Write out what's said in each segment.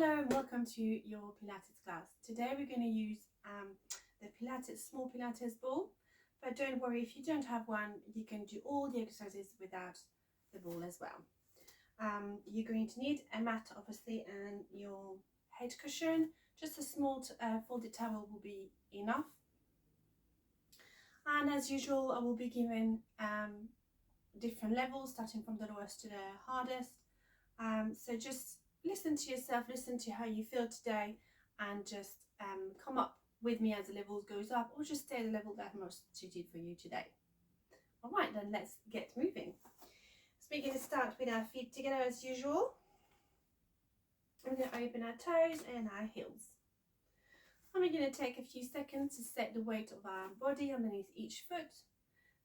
Hello and welcome to your Pilates class. Today we're going to use the small Pilates ball, but don't worry, if you don't have one, you can do all the exercises without the ball as well. You're going to need a mat obviously and your head cushion. Just a small folded towel will be enough. And as usual, I will be giving different levels starting from the lowest to the hardest. So just listen to yourself, listen to how you feel today, and just come up with me as the levels goes up, or just stay at the level that most suited for you today. All right, then let's get moving. So we're going to start with our feet together as usual. We're going to open our toes and our heels. And we're going to take a few seconds to set the weight of our body underneath each foot,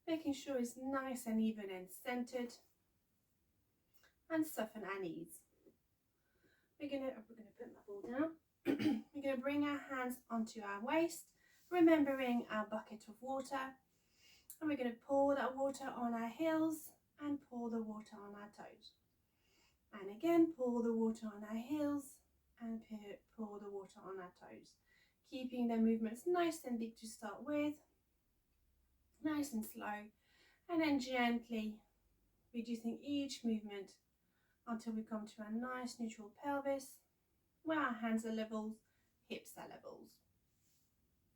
making sure it's nice and even and centered, and soften our knees. We're going to put my ball down. We're going to bring our hands onto our waist, remembering our bucket of water. And we're going to pour that water on our heels and pour the water on our toes. And again, pour the water on our heels and pour the water on our toes. Keeping the movements nice and big to start with, nice and slow, and then gently reducing each movement until we come to a nice neutral pelvis where our hands are level, hips are levels.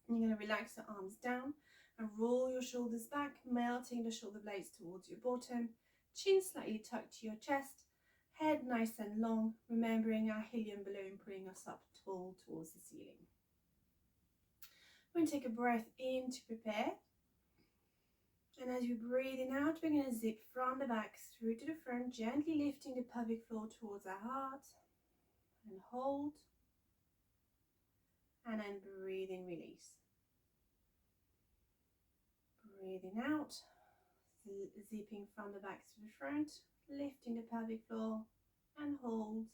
And you're going to relax the arms down and roll your shoulders back, melting the shoulder blades towards your bottom, chin slightly tucked to your chest, head nice and long, remembering our helium balloon pulling us up tall towards the ceiling. We're going to take a breath in to prepare. And as you're breathing out, we're going to zip from the back through to the front, gently lifting the pelvic floor towards our heart. And hold. And then breathe in, release. Breathing out, zipping from the back to the front, lifting the pelvic floor, and hold.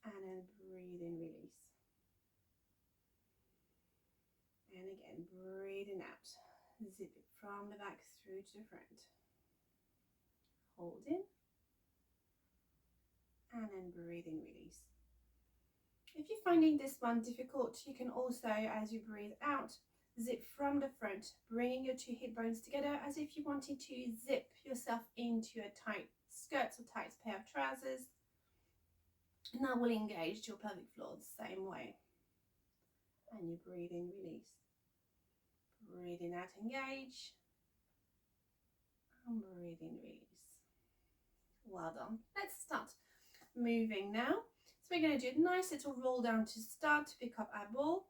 And then breathe in, release. And again, breathing out. Zip it from the back through to the front. Hold in. And then breathe in, release. If you're finding this one difficult, you can also, as you breathe out, zip from the front, bringing your two hip bones together as if you wanted to zip yourself into a tight skirt or tight pair of trousers. And that will engage your pelvic floor the same way. And you breathe in, release. Breathing out, engage. And breathe in, release. Well done. Let's start moving now. So we're going to do a nice little roll down to start to pick up our ball.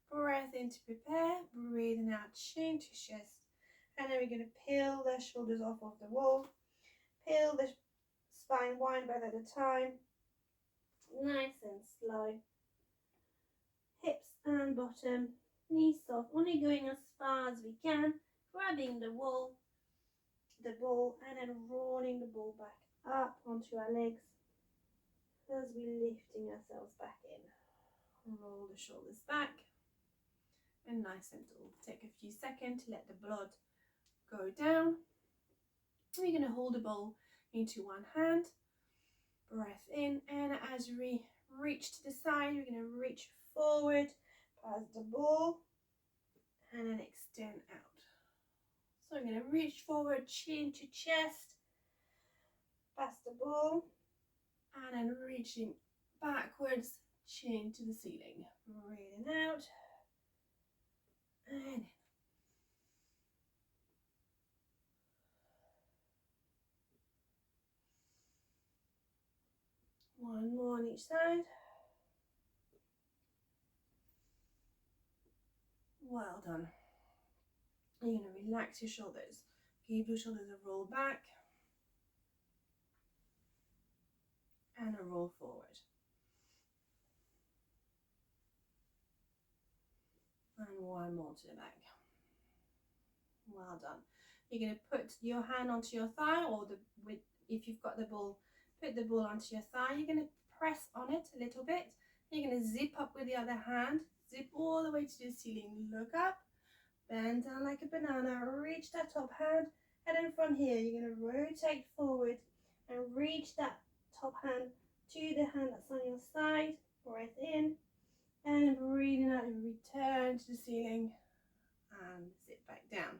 Breath in to prepare. Breathing out, chin to chest. And then we're going to peel the shoulders off of the wall. Peel the spine one breath at a time. Nice and slow. Hips and bottom. Knees soft. Only going as far as we can. Grabbing the ball, and then rolling the ball back up onto our legs as we're lifting ourselves back in. Roll the shoulders back and nice and tall. Take a few seconds to let the blood go down. We're going to hold the ball into one hand. Breath in, and as we reach to the side, we're going to reach forward past the ball and then extend out. So I'm going to reach forward, chin to chest, past the ball, and then reaching backwards, chin to the ceiling. Breathing out, and in. One more on each side. Well done. You're going to relax your shoulders. Give your shoulders a roll back and a roll forward. And one more to the back. Well done. You're going to put your hand onto your thigh, or if you've got the ball, put the ball onto your thigh. You're going to press on it a little bit. You're going to zip up with the other hand. Zip all the way to the ceiling. Look up. Bend down like a banana. Reach that top hand. And then from here, you're going to rotate forward and reach that top hand to the hand that's on your side. Breath in and breathing out and return to the ceiling and zip back down.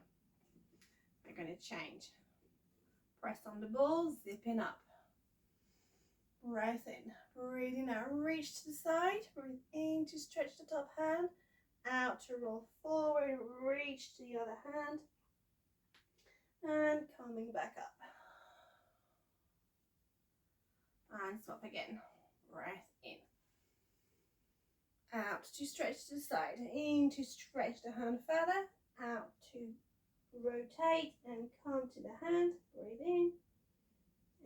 We're going to change. Press on the ball, zipping up. Breath in, breathing out, reach to the side, breathe in to stretch the top hand, out to roll forward, reach to the other hand, and coming back up. And swap again. Breath in. Out to stretch to the side, in to stretch the hand further, out to rotate and come to the hand, breathe in,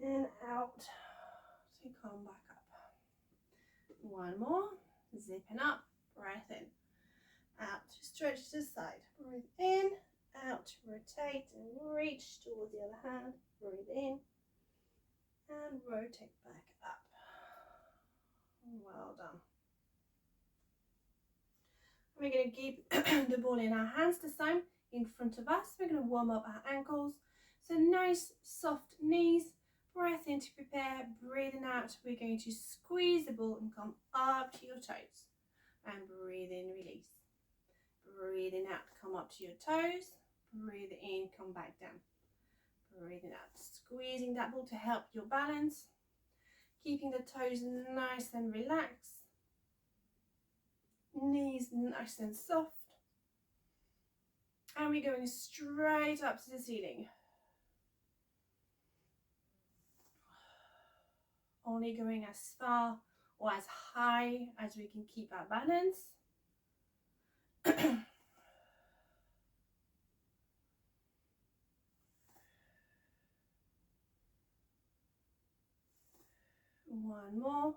and out to come back up. One more, zipping up, breath in, out to stretch to the side, breathe in, out to rotate and reach towards the other hand, breathe in, and rotate back up. Well done. We're going to keep the ball in our hands this time in front of us. We're going to warm up our ankles. So nice soft knees. Breath in to prepare, breathing out. We're going to squeeze the ball and come up to your toes. And breathe in, release. Breathing out, come up to your toes. Breathe in, come back down. Breathing out, squeezing that ball to help your balance. Keeping the toes nice and relaxed. Knees nice and soft. And we're going straight up to the ceiling. Only going as far or as high as we can keep our balance. One more.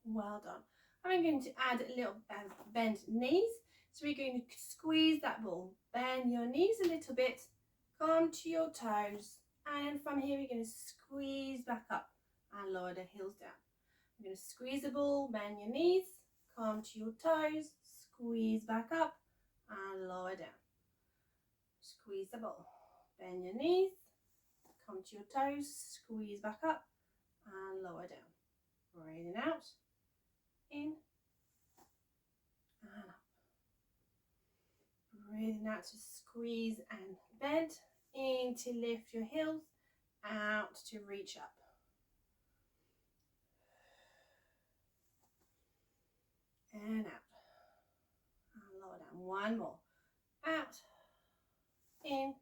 Well done. I'm going to add a little bend knees. So we're going to squeeze that ball. Bend your knees a little bit. Come to your toes. And from here we're going to squeeze back up and lower the heels down. We're going to squeeze the ball, bend your knees, come to your toes, squeeze back up and lower down. Squeeze the ball, bend your knees, come to your toes, squeeze back up and lower down. Breathing out, in and up. Breathing out to squeeze and bend, in to lift your heels, out to reach up. And out. And lower down. One more. Out. In.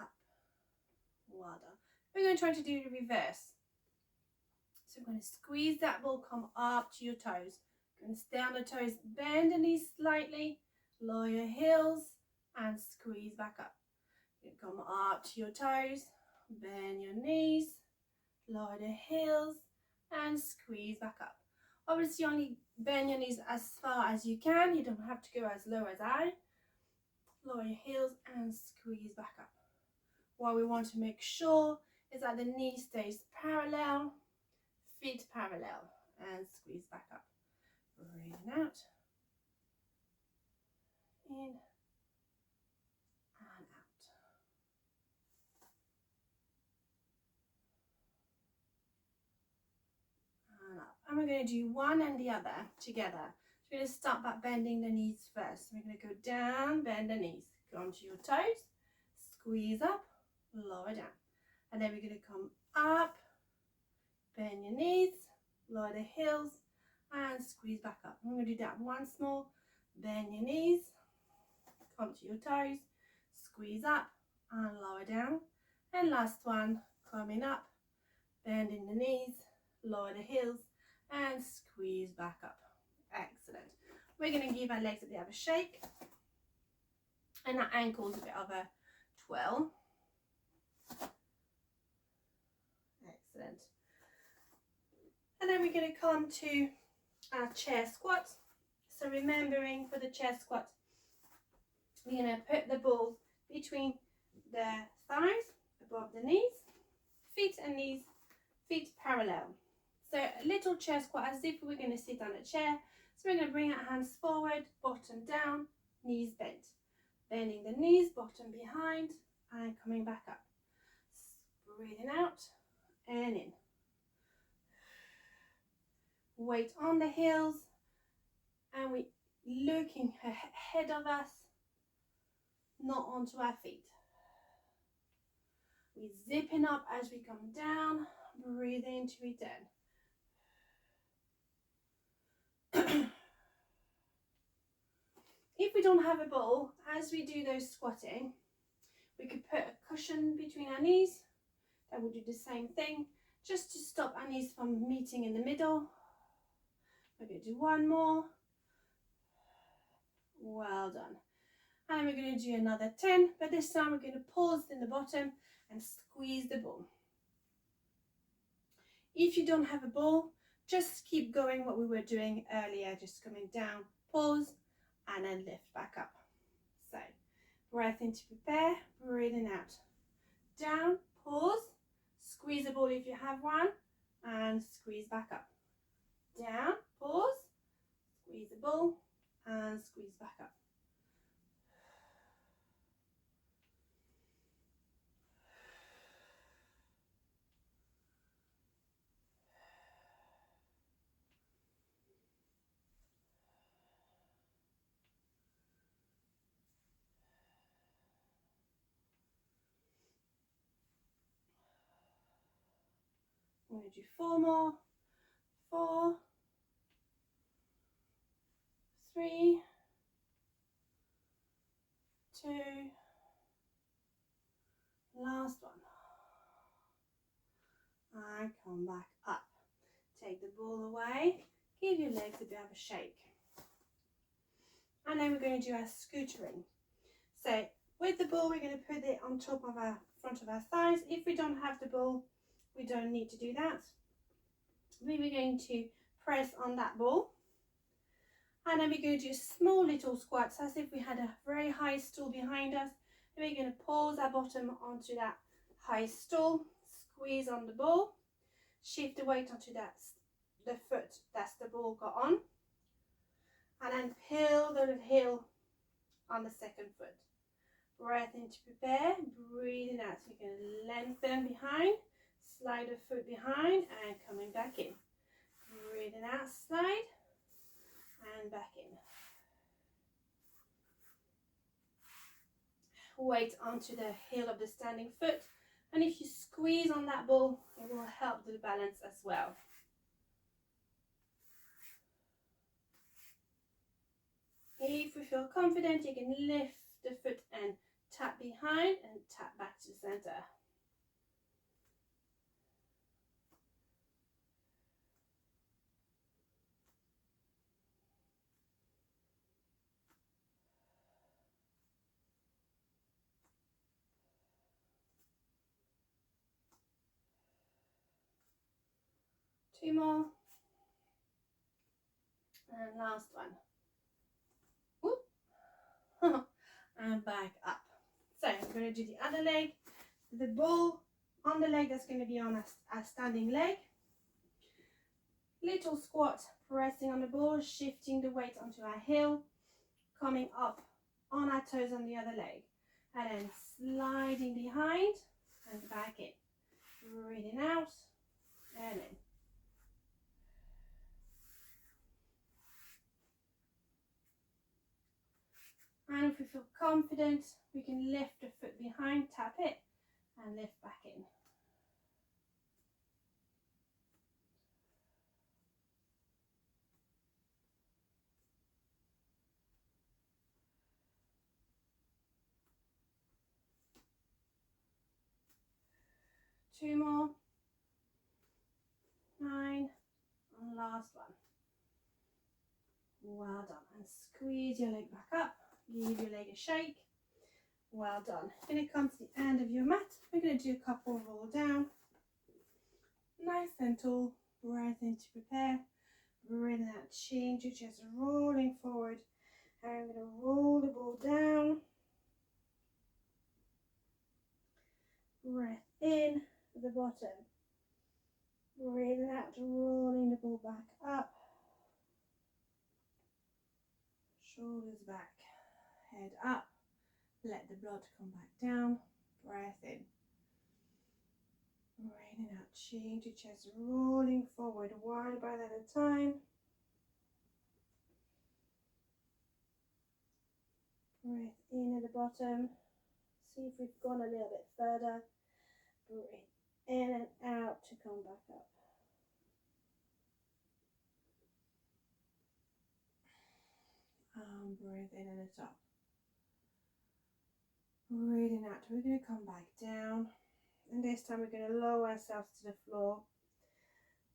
Up. Well done. We're going to try to do the reverse. So we're going to squeeze that ball, come up to your toes. We're going to stay on the toes, bend the knees slightly, lower your heels, and squeeze back up. You come up to your toes, bend your knees, lower the heels, and squeeze back up. Obviously, only bend your knees as far as you can. You don't have to go as low as I. Lower your heels and squeeze back up. What we want to make sure is that the knee stays parallel, feet parallel, and squeeze back up. Breathing out, in, and out. And up. And we're going to do one and the other together. So we're going to start by bending the knees first. We're going to go down, bend the knees, come to your toes, squeeze up, lower down. And then we're going to come up, bend your knees, lower the heels, and squeeze back up. I'm going to do that once more. Bend your knees, come to your toes, squeeze up and lower down. And last one, coming up, bending the knees, lower the heels, and squeeze back up. Excellent. We're going to give our legs a bit of a shake and our ankles a bit of a twirl. Excellent. And then we're going to come to our chair squat. So remembering for the chair squat, we're going to put the balls between the thighs, above the knees, feet and knees, feet parallel. So a little chair squat as if we're going to sit on a chair. So we're going to bring our hands forward, bottom down, knees bent. Bending the knees, bottom behind, and coming back up. breathing out and in. Weight on the heels, and we're looking ahead of us, not onto our feet. We're zipping up as we come down, breathe in to return. If we don't have a ball, as we do those squatting, we could put a cushion between our knees. That would do the same thing, just to stop our knees from meeting in the middle. We're going to do one more. Well done. And we're going to do another 10, but this time we're going to pause in the bottom and squeeze the ball. If you don't have a ball, just keep going what we were doing earlier, just coming down, pause, and then lift back up. So, breath in to prepare, breathing out. Down, pause, squeeze the ball if you have one, and squeeze back up. Down, pause, squeeze the ball, and squeeze back up. I'm going to do 4 more. 4, 3, 2, last one. And come back up. Take the ball away. Give your legs a bit of a shake. And then we're going to do our scootering. So with the ball, we're going to put it on top of our front of our thighs. If we don't have the ball, we don't need to do that. We are going to press on that ball. And then we're going to do small little squats as if we had a very high stool behind us. And we're going to pause our bottom onto that high stool, squeeze on the ball, shift the weight onto that the foot that's the ball got on, and then peel the heel on the second foot. Breath in to prepare, breathing out. So you're going to lengthen behind, slide the foot behind, and coming back in. Breathing out, slide, and back in. Weight onto the heel of the standing foot, and if you squeeze on that ball, it will help the balance as well. If we feel confident, you can lift the foot and tap behind and tap back to the center. Two more. And last one. Whoop. And back up. So I'm going to do the other leg. The ball on the leg that's going to be on a standing leg. Little squat, pressing on the ball, shifting the weight onto our heel, coming up on our toes on the other leg, and then sliding behind and back in. Breathing out and in. And if we feel confident, we can lift the foot behind, tap it, and lift back in. Two more. 9. And last one. Well done. And squeeze your leg back up. Give your leg a shake. Well done. When it comes to the end of your mat, we're going to do a couple roll down. Nice and tall. Breath in to prepare. Breathe out. Change your chest, rolling forward. And I'm going to roll the ball down. Breath in to the bottom. Breathe out, rolling the ball back up. Shoulders back. Head up. Let the blood come back down. Breath in. Breathing out, chin to chest, rolling forward one breath at a time. Breath in at the bottom. See if we've gone a little bit further. Breathe in and out to come back up. Breathe in at the top. Breathing out. We're going to come back down. And this time we're going to lower ourselves to the floor.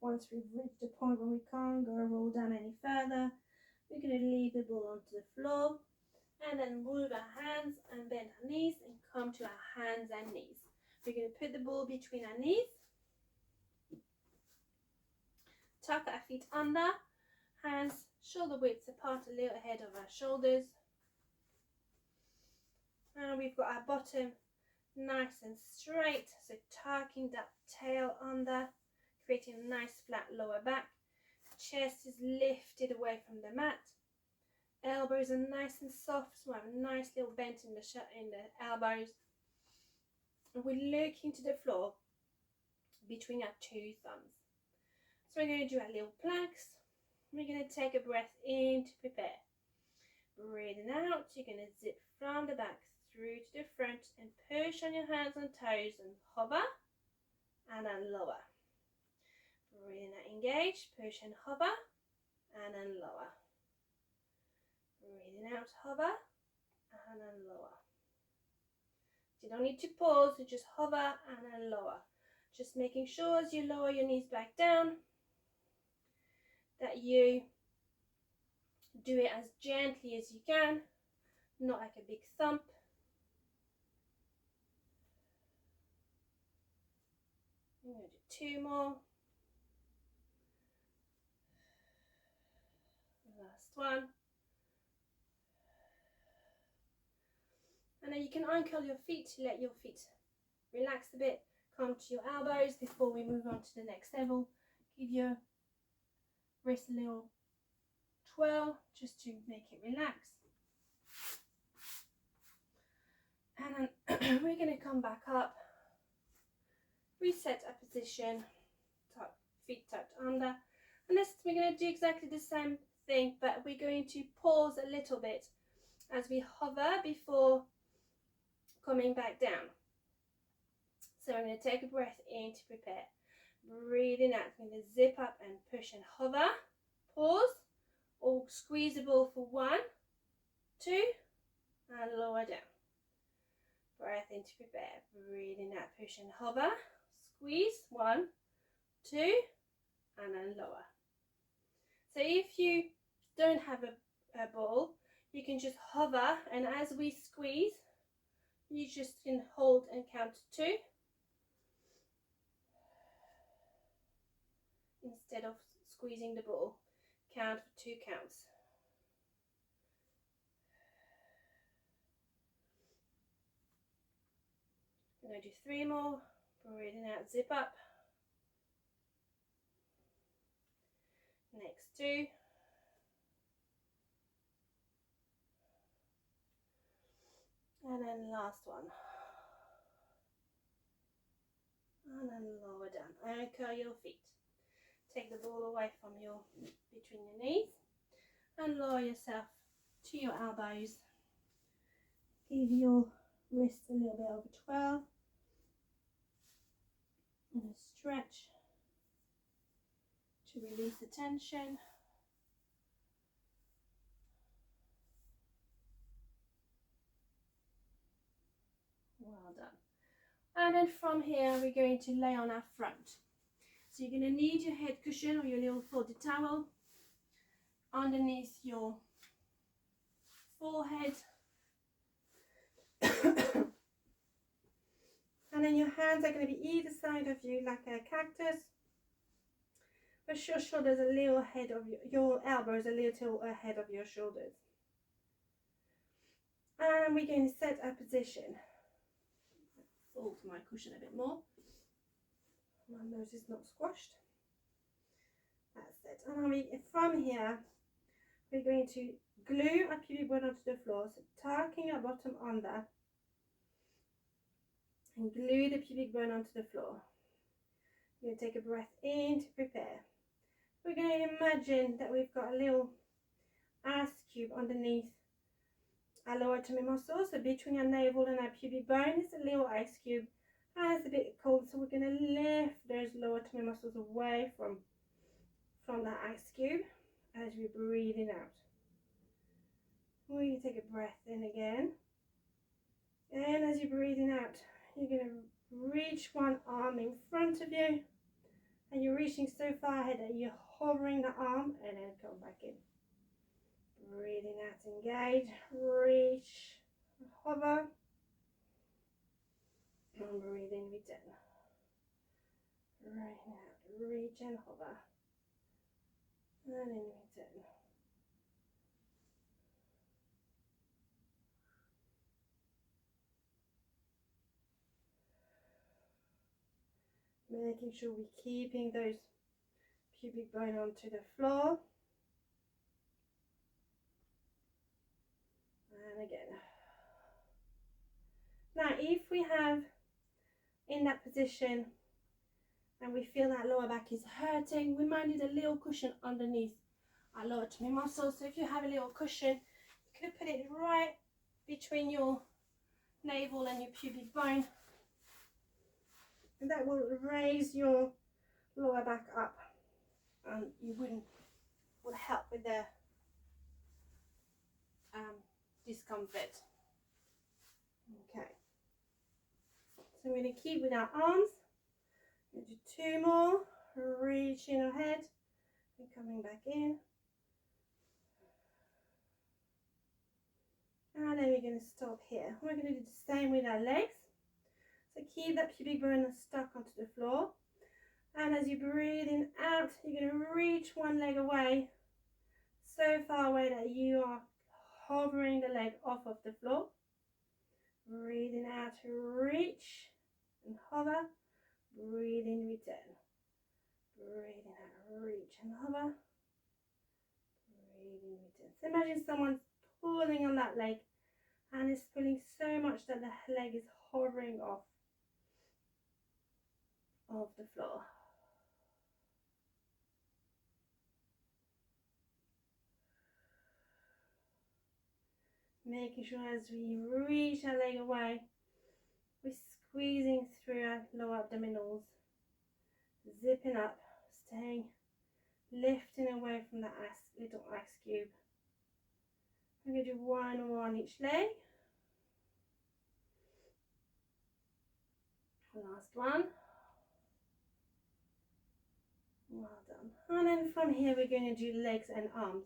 Once we've reached the point where we can't go roll down any further, we're going to leave the ball onto the floor and then move our hands and bend our knees and come to our hands and knees. We're going to put the ball between our knees, tuck our feet under, hands shoulder widths apart a little ahead of our shoulders. And we've got our bottom nice and straight, so tucking that tail under, creating a nice flat lower back. Chest is lifted away from the mat. Elbows are nice and soft, so we have a nice little bend in the elbows. And we're looking to the floor between our two thumbs. So we're going to do our little planks. We're going to take a breath in to prepare. Breathing out, you're going to zip from the back through to the front and push on your hands and toes and hover and then lower. Breathing out, engage, push and hover and then lower. Breathing out, hover and then lower. You don't need to pause, you just hover and then lower. Just making sure as you lower your knees back down that you do it as gently as you can, not like a big thump. I'm going to do 2 more. Last one. And then you can uncurl your feet to let your feet relax a bit. Come to your elbows before we move on to the next level. Give your wrist a little twirl just to make it relax. And then we're going to come back up, reset our position, feet tucked under. And this, we're going to do exactly the same thing, but we're going to pause a little bit as we hover before coming back down. So I'm going to take a breath in to prepare. Breathing out, I'm going to zip up and push and hover. Pause or squeeze the ball for 1, 2, and lower down. Breath in to prepare. Breathing out, push and hover. Squeeze, 1, 2, and then lower. So if you don't have a ball, you can just hover, and as we squeeze, you just can hold and count 2 instead of squeezing the ball. Count for 2 counts. I'm going to do 3 more. Breathing out, zip up. Next 2. And then last one. And then lower down. Anchor your feet. Take the ball away from between your knees and lower yourself to your elbows. Give your wrist a little bit of a twirl and a stretch to release the tension. Well done. And then from here we're going to lay on our front. So you're going to need your head cushion or your little folded towel underneath your forehead. And then your hands are going to be either side of you like a cactus. But your shoulders a little ahead of your elbows a little ahead of your shoulders. And we're going to set our position. Fold my cushion a bit more. My nose is not squashed. That's it. And from here, we're going to glue our pubic bone onto the floor. So tucking our bottom under. And glue the pubic bone onto the floor. You're going to take a breath in to prepare. We're going to imagine that we've got a little ice cube underneath our lower tummy muscles, so between our navel and our pubic bone is a little ice cube, and it's a bit cold, so we're going to lift those lower tummy muscles away from that ice cube as we're breathing out. We take a breath in again, and as you're breathing out, you're going to reach one arm in front of you, and you're reaching so far ahead that you're hovering the arm and then come back in. Breathing out, engage, reach, hover, and breathing, return. Breathing out, reach and hover, and then return. Making sure we're keeping those pubic bone onto the floor. And again. Now, if we have in that position and we feel that lower back is hurting, we might need a little cushion underneath our lower tummy muscles. So if you have a little cushion, you could put it right between your navel and your pubic bone, and that will raise your lower back up, and would help with the discomfort. Okay, so we're going to keep with our arms. We'll do two more, reaching ahead and coming back in. And then we're going to stop here. We're going to do the same with our legs. So keep that pubic bone stuck onto the floor. And as you're breathing out, you're going to reach one leg away, so far away that you are hovering the leg off of the floor. Breathing out, reach and hover. Breathing, return. Breathing out, reach and hover. Breathing, return. So imagine someone's pulling on that leg, and it's pulling so much that the leg is hovering off of the floor. Making sure as we reach our leg away, we're squeezing through our lower abdominals, zipping up, staying, lifting away from that little ice cube. I'm going to do one more on each leg. Last one. Well done. And then from here we're going to do legs and arms.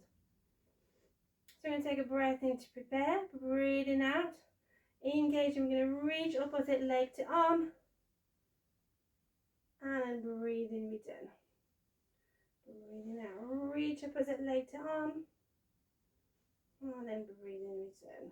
So we're going to take a breath in to prepare, breathing out, engage, and we're going to reach opposite leg to arm, and then breathe in, return. Breathing out, reach opposite leg to arm, and then breathe in, return.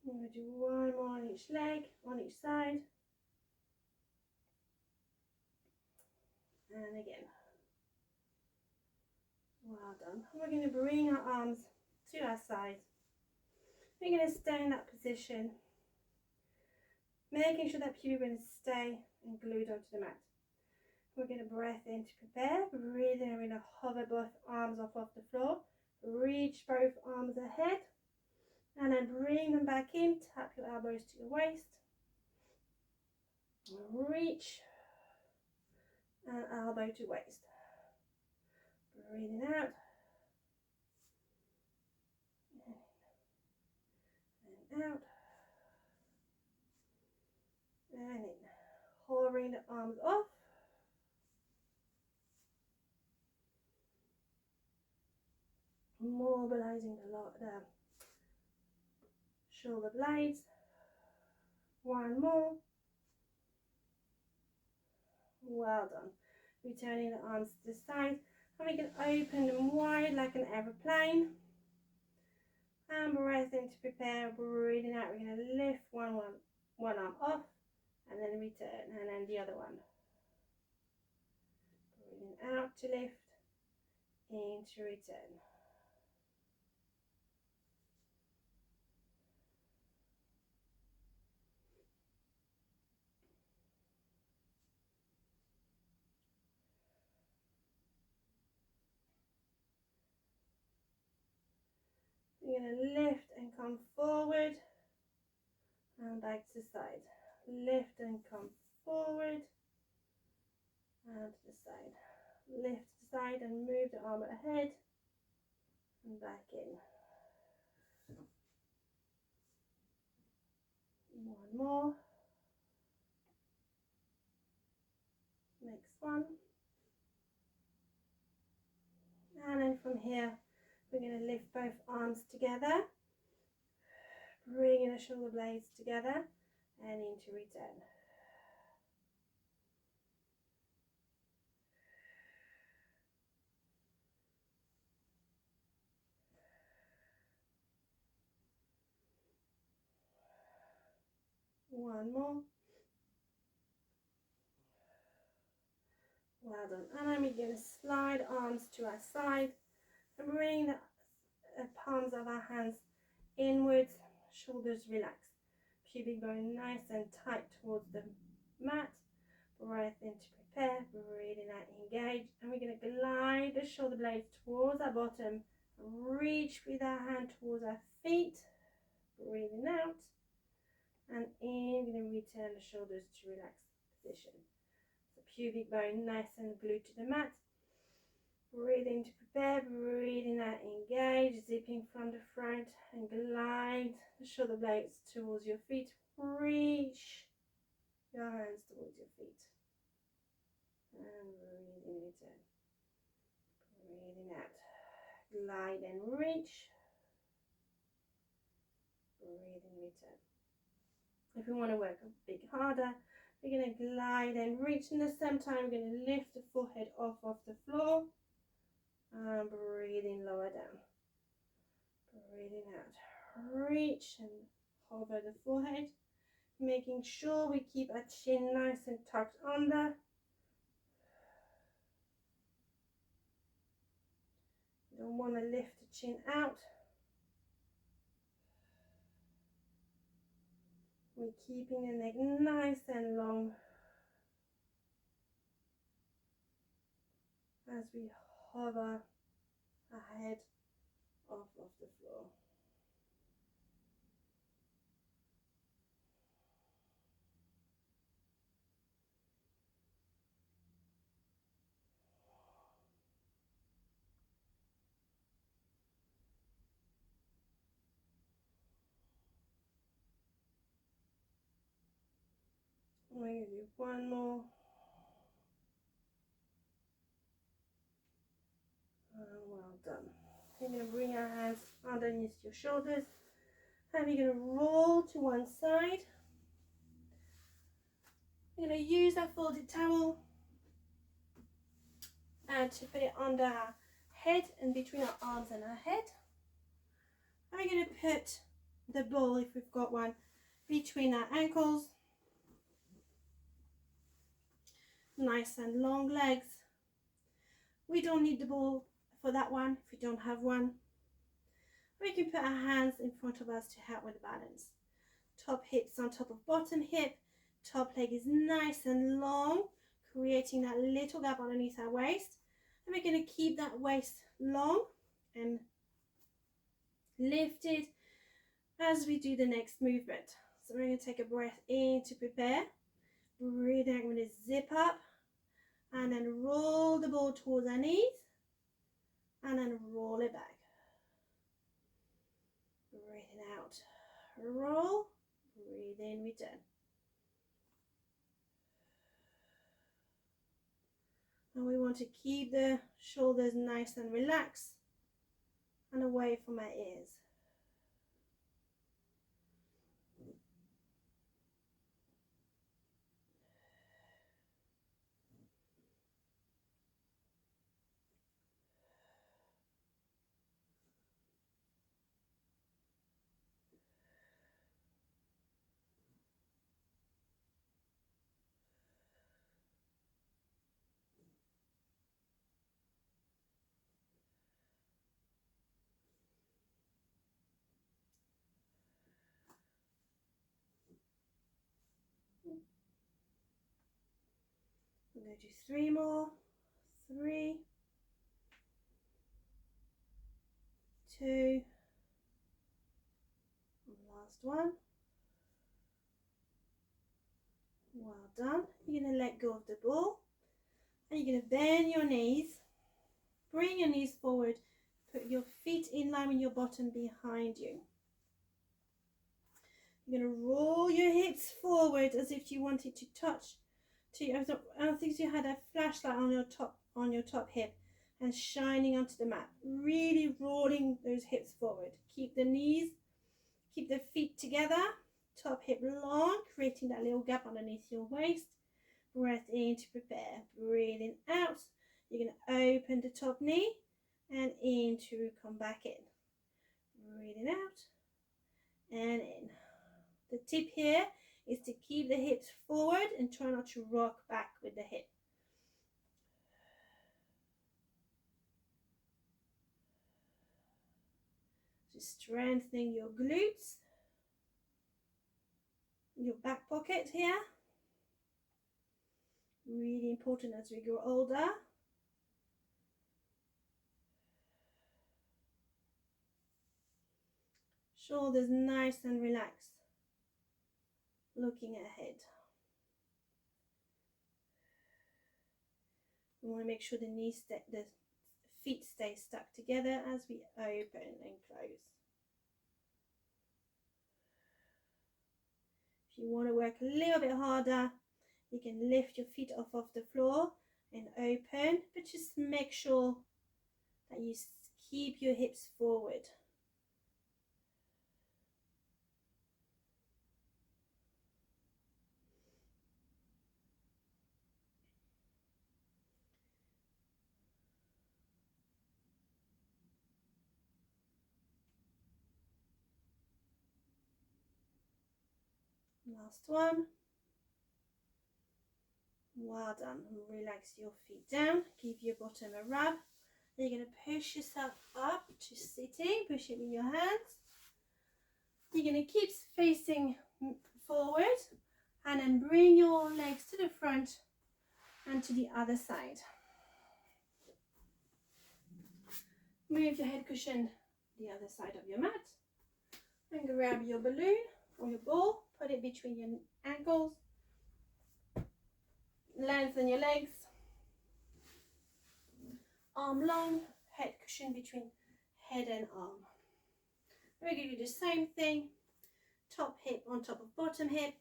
I'm going to do one more on each leg, on each side. And again. Well done. We're going to bring our arms to our sides. We're going to stay in that position, making sure that pubic bone stay and glued onto the mat. We're going to breath in to prepare. Breathing, we're going to hover both arms off of the floor. Reach both arms ahead. And then bring them back in. Tap your elbows to your waist. Reach. And elbow to waist. Breathing out. And out. And in. Hovering the arms off. Mobilizing the shoulder blades. One more. Well done. Returning the arms to the side, and we can open them wide like an aeroplane. And breath in to prepare, breathing out. We're going to lift one arm off, and then return, and then the other one. Breathing out to lift, in to return. We're going to lift and come forward, and back to the side. Lift and come forward, and to the side. Lift to the side and move the arm ahead, and back in. One more. Next one. And then from here, we're going to lift both arms together, bringing the shoulder blades together, and into return. One more. Well done. And then we're going to slide arms to our side and bring the palms of our hands inwards, shoulders relaxed. Pubic bone nice and tight towards the mat. Breath in to prepare, breathing out, engage. And we're going to glide the shoulder blades towards our bottom. Reach with our hand towards our feet. Breathing out. And in, we're going to return the shoulders to relaxed position. So pubic bone nice and glued to the mat. Breathing to prepare, breathing out, engage, zipping from the front and glide the shoulder blades towards your feet. Reach your hands towards your feet. And breathing, return. Breathing out. Glide and reach. Breathing, return. If we want to work a bit harder, we're going to glide and reach, and at the same time we're going to lift the forehead off of the floor and breathing lower down. Breathing out. Reach and hover the forehead, making sure we keep our chin nice and tucked under. You don't want to lift the chin out. We're keeping the neck nice and long as we hover our head off of the floor. I'm going to do one more. Well done. You're going to bring our hands underneath your shoulders, and you're going to roll to one side. We're going to use our folded towel and to put it under our head and between our arms and our head. And we're going to put the ball, if we've got one, between our ankles. Nice and long legs. We don't need the ball for that one if we don't have one. We can put our hands in front of us to help with the balance. Top hips on top of bottom hip. Top leg is nice and long, creating that little gap underneath our waist. And we're going to keep that waist long and lifted as we do the next movement. So we're going to take a breath in to prepare. Breathe out, we're going to zip up and then roll the ball towards our knees and then roll it back. Breathing out, roll, breathe in, return. And we want to keep the shoulders nice and relaxed and away from our ears. I'm going to do 3 more. 3, 2, and last one. Well done. You're going to let go of the ball and you're going to bend your knees. Bring your knees forward. Put your feet in line with your bottom behind you. You're going to roll your hips forward as if you wanted to touch. I think you had a flashlight on your top hip and shining onto the mat. Really rolling those hips forward. Keep the feet together. Top hip long, creating that little gap underneath your waist. Breath in to prepare. Breathing out. You're going to open the top knee and in to come back in. Breathing out and in. The tip here is to keep the hips forward and try not to rock back with the hip. Just strengthening your glutes, your back pocket here. Really important as we grow older. Shoulders nice and relaxed. Looking ahead. We want to make sure the feet stay stuck together as we open and close. If you want to work a little bit harder, you can lift your feet off of the floor and open, but just make sure that you keep your hips forward. Last one. Well done. Relax your feet down. Give your bottom a rub. You're going to push yourself up to sitting. Push it with your hands. You're going to keep facing forward and then bring your legs to the front and to the other side. Move your head cushion the other side of your mat and grab your balloon or your ball. Put it between your ankles. Lengthen your legs. Arm long, head cushion between head and arm. We're going to do the same thing. Top hip on top of bottom hip.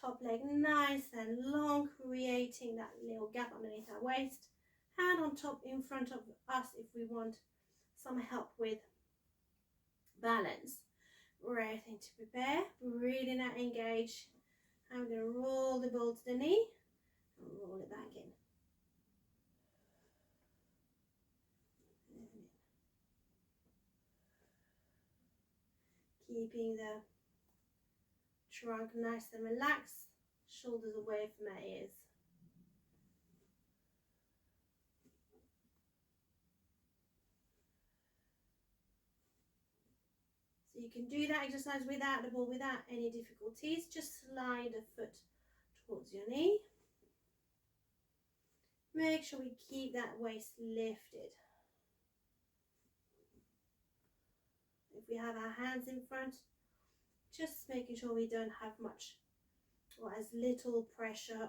Top leg nice and long, creating that little gap underneath our waist. Hand on top in front of us if we want some help with balance. Breath in to prepare. Breathing out, engage. I'm going to roll the ball to the knee and roll it back in. Keeping the trunk nice and relaxed, shoulders away from our ears. So you can do that exercise without the ball, without any difficulties. Just slide the foot towards your knee. Make sure we keep that waist lifted. If we have our hands in front, just making sure we don't have much or as little pressure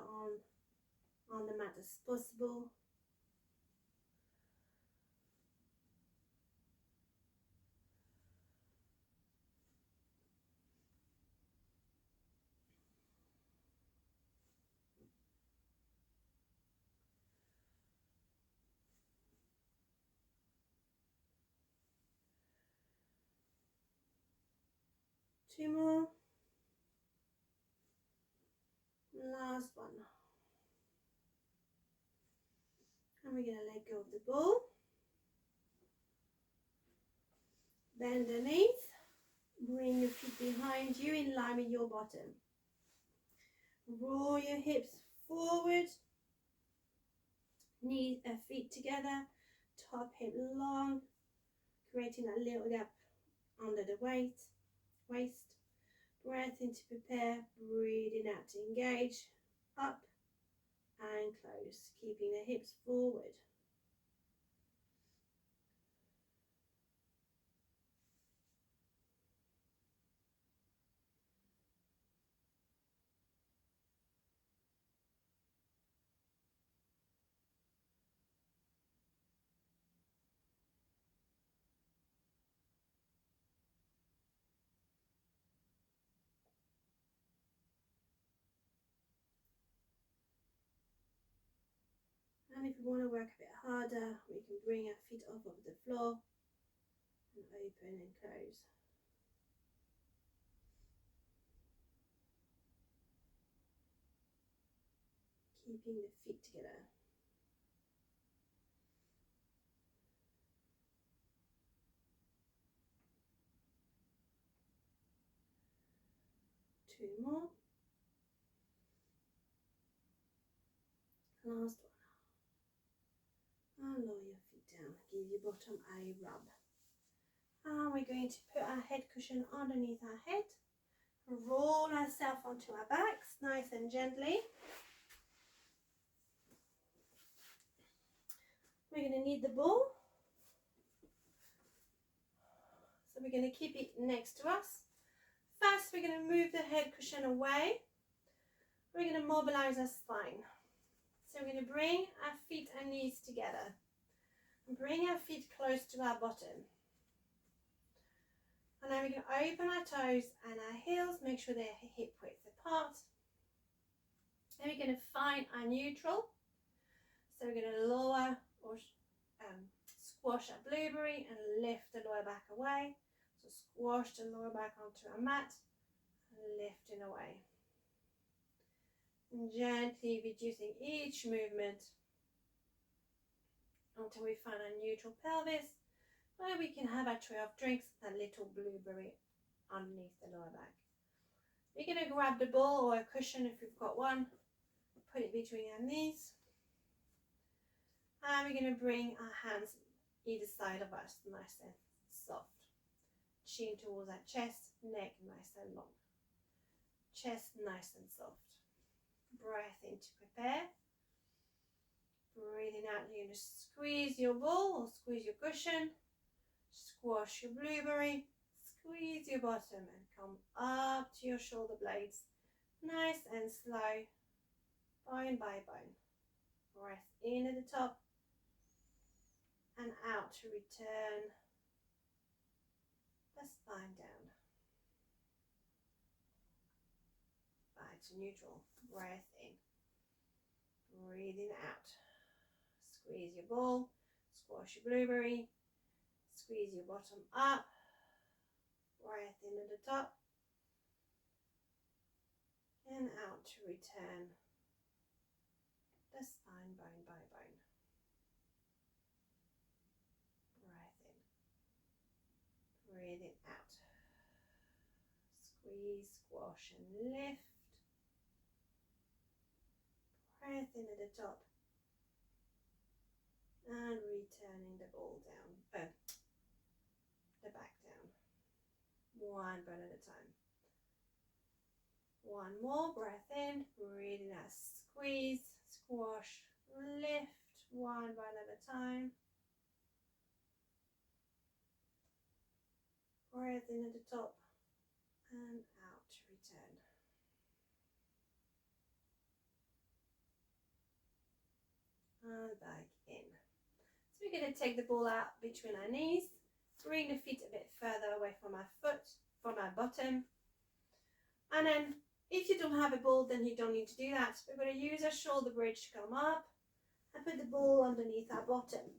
on the mat as possible. Two more. Last one. And we're going to let go of the ball. Bend the knees. Bring your feet behind you in line with your bottom. Roll your hips forward. Feet together. Top hip long. Creating a little gap under the waist. Breath in to prepare. Breathing out to engage. Up and close, keeping the hips forward. And if we want to work a bit harder, we can bring our feet off of the floor and open and close. Keeping the feet together. Two more. Last one. And lower your feet down. Give your bottom a rub. And we're going to put our head cushion underneath our head. Roll ourselves onto our backs, nice and gently. We're going to need the ball. So we're going to keep it next to us. First, we're going to move the head cushion away. We're going to mobilize our spine. So we're going to bring our feet and knees together. And bring our feet close to our bottom. And then we're going to open our toes and our heels, make sure they're hip width apart. Then we're going to find our neutral. So we're going to lower or squash our blueberry and lift the lower back away. So squash the lower back onto our mat and lifting away. And gently reducing each movement until we find our neutral pelvis, where we can have our tray of drinks, that little blueberry underneath the lower back. We're going to grab the ball or a cushion if you've got one, put it between our knees, and we're going to bring our hands either side of us, nice and soft. Chin towards our chest, neck nice and long. Chest nice and soft. Breath in to prepare. Breathing out, you're going to squeeze your ball or squeeze your cushion. Squash your blueberry. Squeeze your bottom and come up to your shoulder blades. Nice and slow, bone by bone. Breath in at the top and out to return the spine down. Back to neutral. Breath in. Breathing out. Squeeze your ball. Squash your blueberry. Squeeze your bottom up. Breath in at the top. And out to return the spine bone by bone. Breath in. Breathing out. Squeeze, squash and lift. Breath in at the top. And returning the ball down. The back down. One bone at a time. One more, breath in, breathing out, squeeze, squash, lift, one bone at a time. Breath in at the top and out to return. And back in. So we're going to take the ball out between our knees, bring the feet a bit further away from our foot, from our bottom. And then if you don't have a ball, then you don't need to do that. We're going to use our shoulder bridge to come up and put the ball underneath our bottom.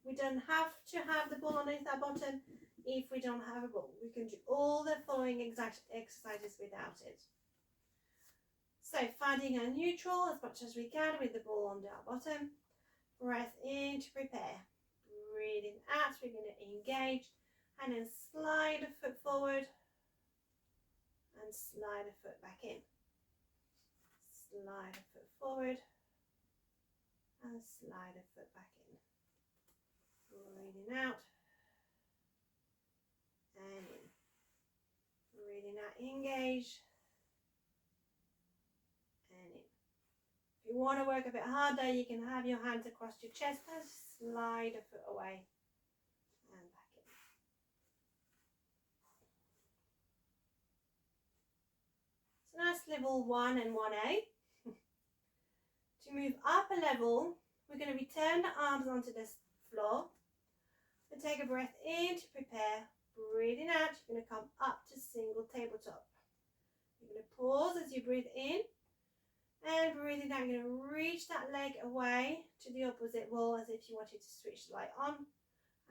We don't have to have the ball underneath our bottom if we don't have a ball. We can do all the following exact exercises without it. So finding our neutral as much as we can with the ball under our bottom. Breath in to prepare. Breathing out, we're going to engage and then slide a foot forward and slide a foot back in. Slide a foot forward and slide a foot back in. Breathing out and in. Breathing out, engage and in. If you want to work a bit harder, you can have your hands across your chest and slide a foot away and back in. So that's level 1 and 1A. To move up a level, we're going to return the arms onto the floor and take a breath in to prepare. Breathing out, you're going to come up to single tabletop. You're going to pause as you breathe in, and breathing out, you're going to reach that leg away to the opposite wall as if you wanted to switch the light on,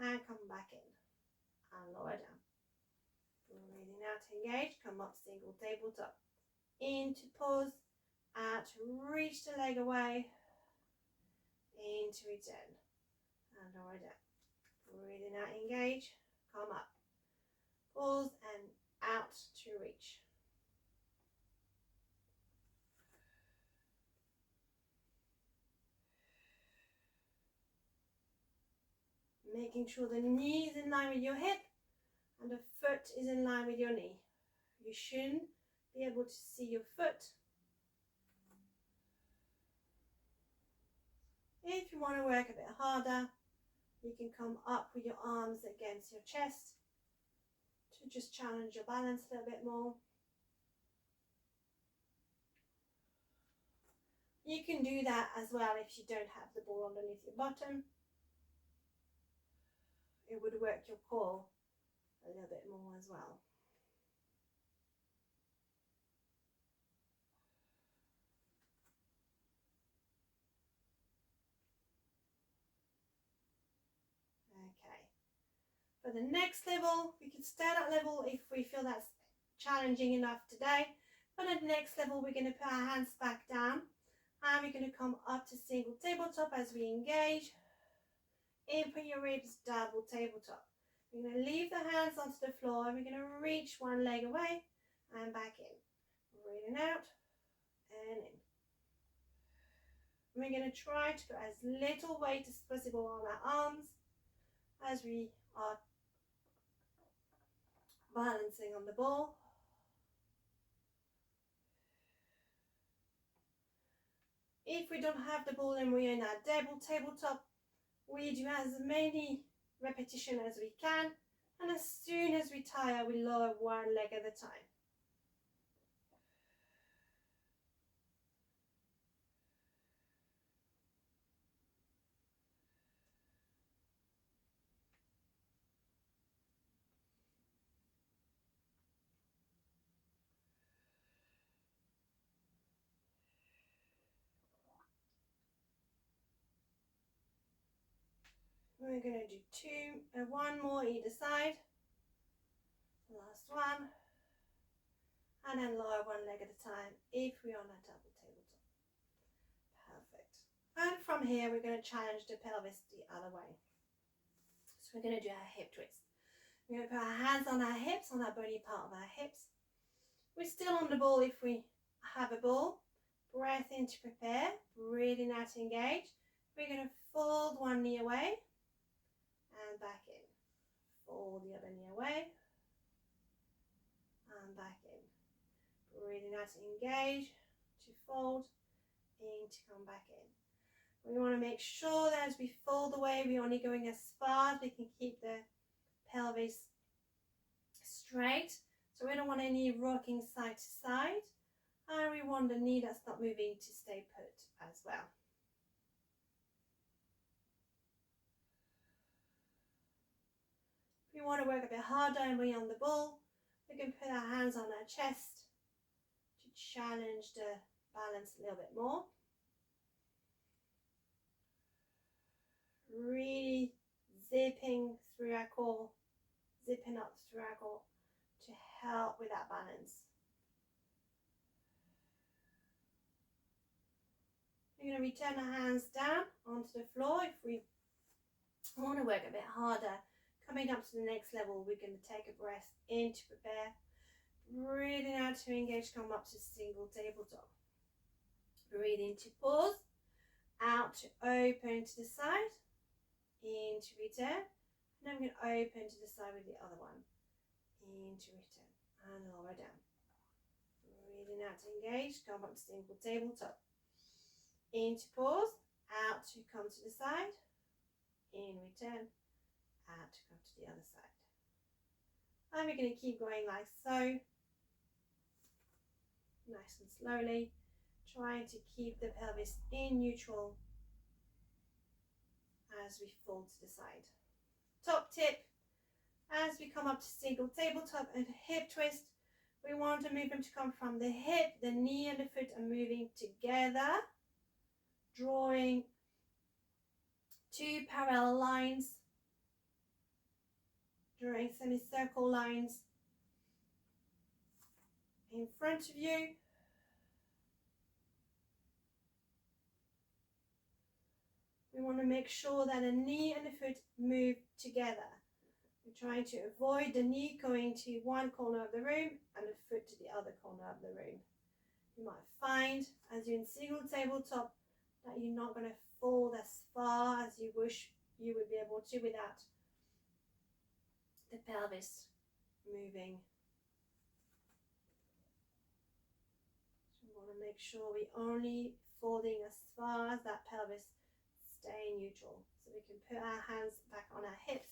and come back in and lower down. Breathing out, engage, come up single tabletop. Into pause, out, reach the leg away, into return, and lower down. Breathing out, engage, come up, pause, and out to reach. Making sure the knee is in line with your hip and the foot is in line with your knee. You shouldn't be able to see your foot. If you want to work a bit harder, you can come up with your arms against your chest to just challenge your balance a little bit more. You can do that as well if you don't have the ball underneath your bottom. It would work your core a little bit more as well. Okay. For the next level, we can stay at that level if we feel that's challenging enough today. For the next level, we're going to put our hands back down and we're going to come up to single tabletop as we engage. Input your ribs, double tabletop. We're going to leave the hands onto the floor and we're going to reach one leg away and back in. Breathing out and in. We're going to try to put as little weight as possible on our arms as we are balancing on the ball. If we don't have the ball and we're in our double tabletop, we do as many repetitions as we can, and as soon as we tire, we lower one leg at a time. We're going to do one more either side. Last one. And then lower one leg at a time if we're on a double tabletop. Perfect. And from here, we're going to challenge the pelvis the other way. So we're going to do our hip twist. We're going to put our hands on our hips, on that bony part of our hips. We're still on the ball if we have a ball. Breath in to prepare. Breathing out to engage. We're going to fold one knee away and back in. Fold the other knee away and back in. Breathing out to engage, to fold, in to come back in. We want to make sure that as we fold away, we're only going as far as we can keep the pelvis straight. So we don't want any rocking side to side. And we want the knee that's not moving to stay put as well. If we want to work a bit harder and we're on the ball, we can put our hands on our chest to challenge the balance a little bit more. Really zipping through our core, zipping up through our core to help with that balance. We're going to return our hands down onto the floor. If we want to work a bit harder, coming up to the next level, we're going to take a breath in to prepare. Breathing out to engage, come up to single tabletop. Breathe in to pause, out to open to the side, in to return, and then we're going to open to the side with the other one, in to return, and lower down. Breathing out to engage, come up to single tabletop. into pause, out to come to the side, in, return, out to come to the other side. And we're going to keep going like so, nice and slowly, trying to keep the pelvis in neutral as we fold to the side. Top tip, as we come up to single tabletop and hip twist, we want the movement to come from the hip, the knee and the foot are moving together, drawing two parallel lines, drawing semicircle lines in front of you. We want to make sure that the knee and the foot move together. We're trying to avoid the knee going to one corner of the room and the foot to the other corner of the room. You might find as you're in single tabletop that you're not going to fold as far as you wish you would be able to without the pelvis moving. So we want to make sure we're only folding as far as that pelvis stay neutral. So we can put our hands back on our hips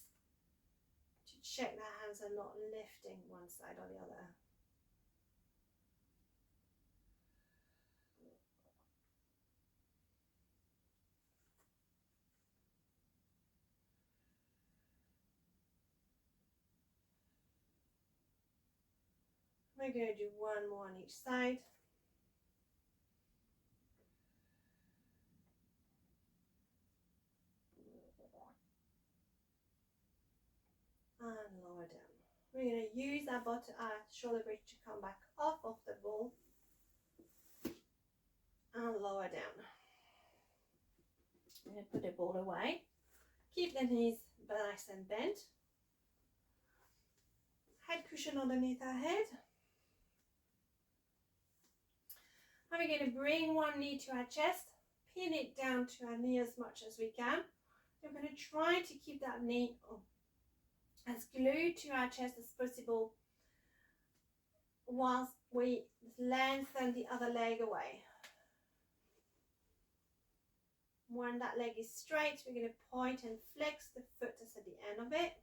to check that hands are not lifting one side or the other. We're going to do one more on each side. And lower down. We're going to use our shoulder bridge to come back off of the ball and lower down. We're going to put the ball away. Keep the knees nice and bent. Head cushion underneath our head. And we're going to bring one knee to our chest, pin it down to our knee as much as we can. We're going to try to keep that knee as glued to our chest as possible whilst we lengthen the other leg away. When that leg is straight, we're going to point and flex the foot that's at the end of it.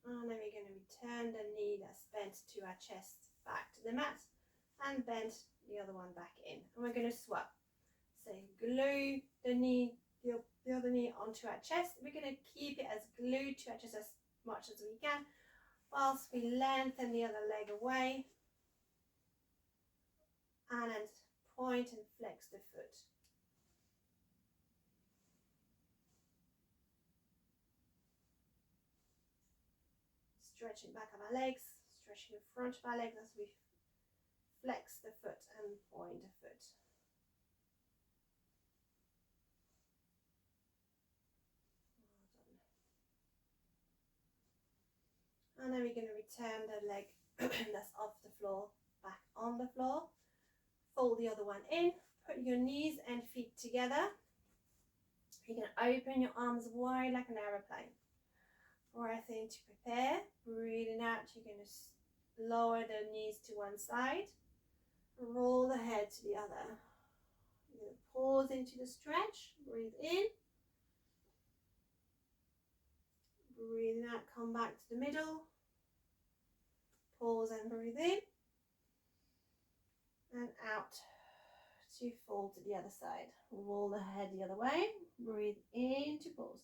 And then we're going to return the knee that's bent to our chest back to the mat and bend the other one back in. And we're going to swap. So glue the knee, the other knee onto our chest. We're going to keep it as glued to our chest as much as we can whilst we lengthen the other leg away and then point and flex the foot. Stretching back of our legs, stretching the front of our legs as we flex the foot and point the foot. Well done. And then we're going to return the leg that's off the floor back on the floor. Fold the other one in, put your knees and feet together. You're going to open your arms wide like an aeroplane. Breath in to prepare, breathing out, you're going to lower the knees to one side, roll the head to the other. You're going to pause into the stretch, breathe in, breathing out, come back to the middle, pause and breathe in, and out to fold to the other side. Roll the head the other way, breathe into pause.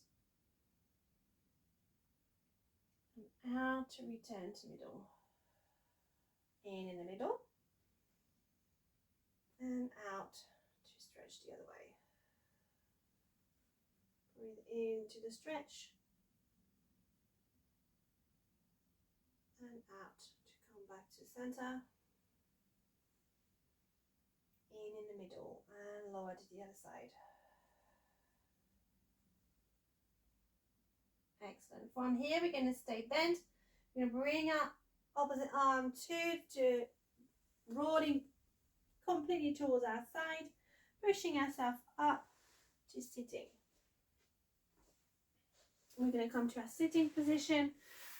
Out to return to middle. In the middle. And out to stretch the other way. Breathe into the stretch. And out to come back to center. In the middle and lower to the other side. Excellent. From here, we're going to stay bent. We're going to bring our opposite arm to rolling completely towards our side. pushing ourselves up to sitting. We're going to come to our sitting position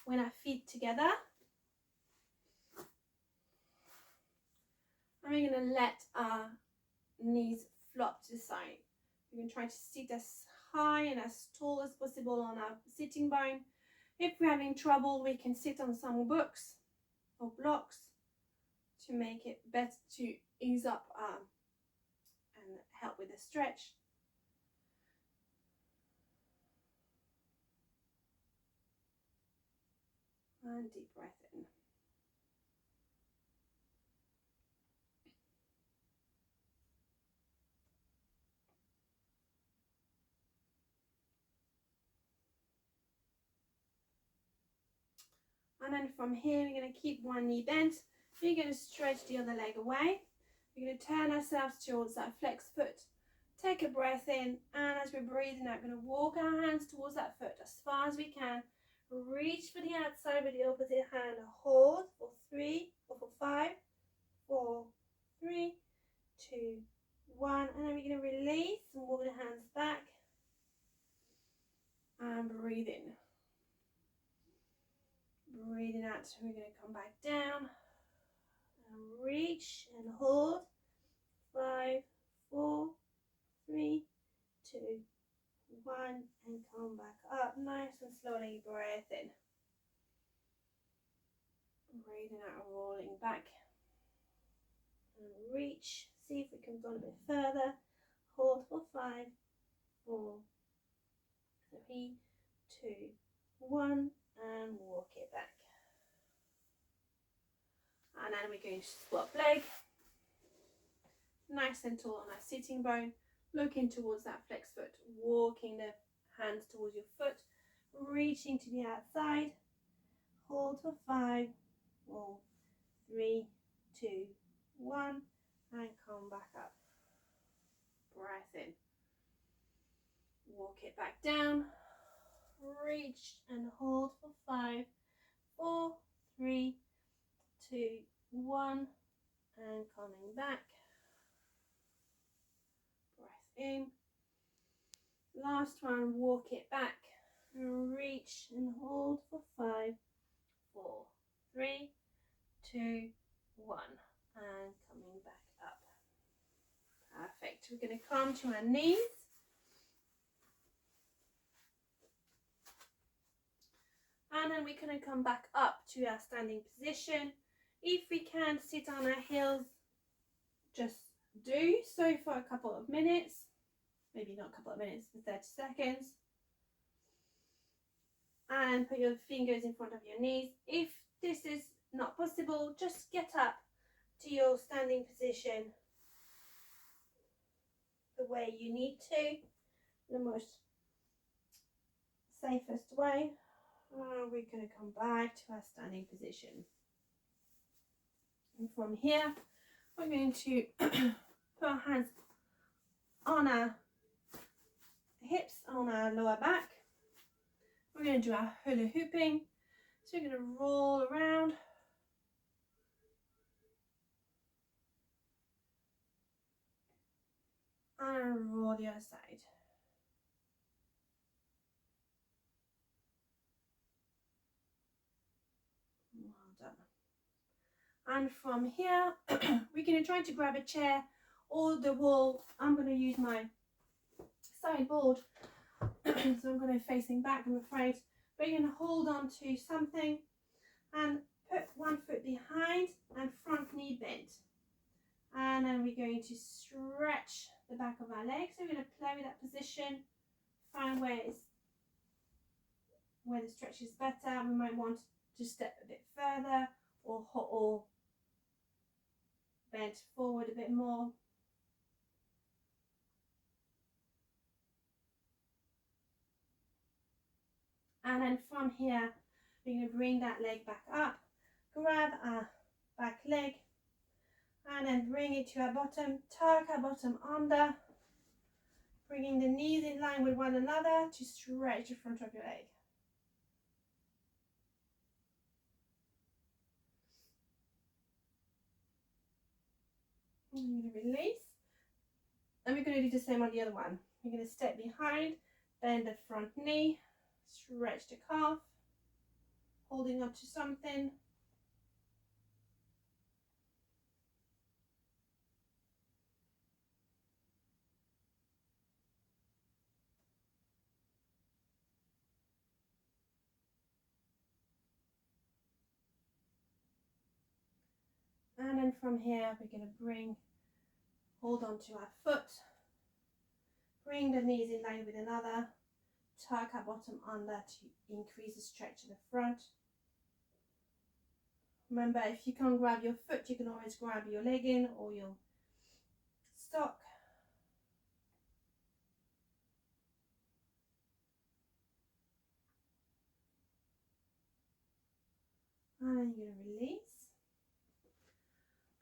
with our feet together. And we're going to let our knees flop to the side. We're going to try to sit as high and as tall as possible on our sitting bone. If we're having trouble, we can sit on some books or blocks to make it better, to ease up and help with the stretch. And deep breath in. And then from here, we're going to keep one knee bent. We're going to stretch the other leg away. We're going to turn ourselves towards that flexed foot. Take a breath in, and as we're breathing out, we're going to walk our hands towards that foot as far as we can. Reach for the outside with the opposite hand. Hold for 3, or for 5, 4, 3, 2, 1. And then we're going to release and walk the hands back. And breathe in. Breathing out, so we're going to come back down. And reach and hold. 5, 4, 3, 2, 1, and come back up. Nice and slowly breath in. Breathing out, rolling back. And reach. See if we can go a bit further. Hold for 5, 4, 3, 2, 1, and walk it back. And then we're going to squat leg. Nice and tall on our sitting bone. Looking towards that flexed foot. Walking the hands towards your foot. Reaching to the outside. Hold for 5, 4, 3, 2, 1. And come back up. Breath in. Walk it back down. Reach and hold for 5, 4, 3, 2, 1. And coming back. Breath in. Last one, walk it back. Reach and hold for 5, 4, 3, 2, 1. And coming back up. Perfect. We're going to come to our knees. And then we're going to come back up to our standing position. If we can sit on our heels, just do so for a couple of minutes. Maybe not a couple of minutes, for 30 seconds. And put your fingers in front of your knees. If this is not possible, just get up to your standing position the way you need to, the most safest way. We're going to come back to our standing position. And from here, we're going to put our hands on our hips, on our lower back. We're going to do our hula hooping. So we're going to roll around. And roll the other side. Well done. And from here, we're going to try to grab a chair or the wall. I'm going to use my sideboard. So I'm going to facing back, I'm afraid. But you're going to hold on to something and put one foot behind and front knee bent. And then we're going to stretch the back of our legs. So we're going to play with that position, find where the stretch is better. We might want to step a bit further or bend forward a bit more. And then from here, we're going to bring that leg back up, grab our back leg, and then bring it to our bottom, tuck our bottom under, bringing the knees in line with one another to stretch the front of your leg. And you're going to release. And we're going to do the same on the other one. We're going to step behind, bend the front knee, stretch the calf, holding on to something. And then from here, we're going to hold on to our foot, bring the knees in line with another, tuck our bottom under to increase the stretch in the front. Remember, if you can't grab your foot, you can always grab your legging or your sock. And you're going to release.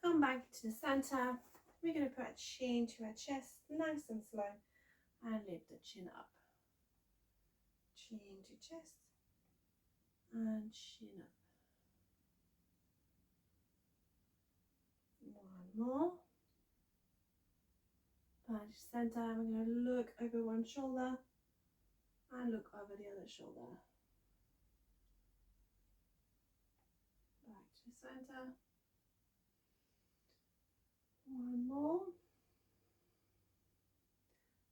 Come back to the center. We're going to put a chin to our chest, nice and slow, and lift the chin up. Chin to chest and chin up. One more. Back to center. We're going to look over one shoulder and look over the other shoulder. Back to the center. One more.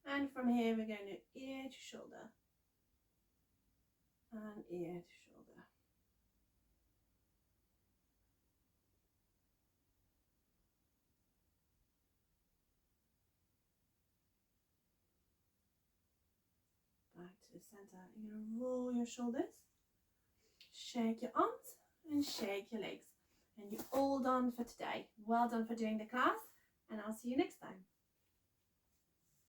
And from here we're going to ear to shoulder and ear to shoulder. Back to the center. You're going to roll your shoulders, shake your arms and shake your legs. And you're all done for today. Well done for doing the class, and I'll see you next time.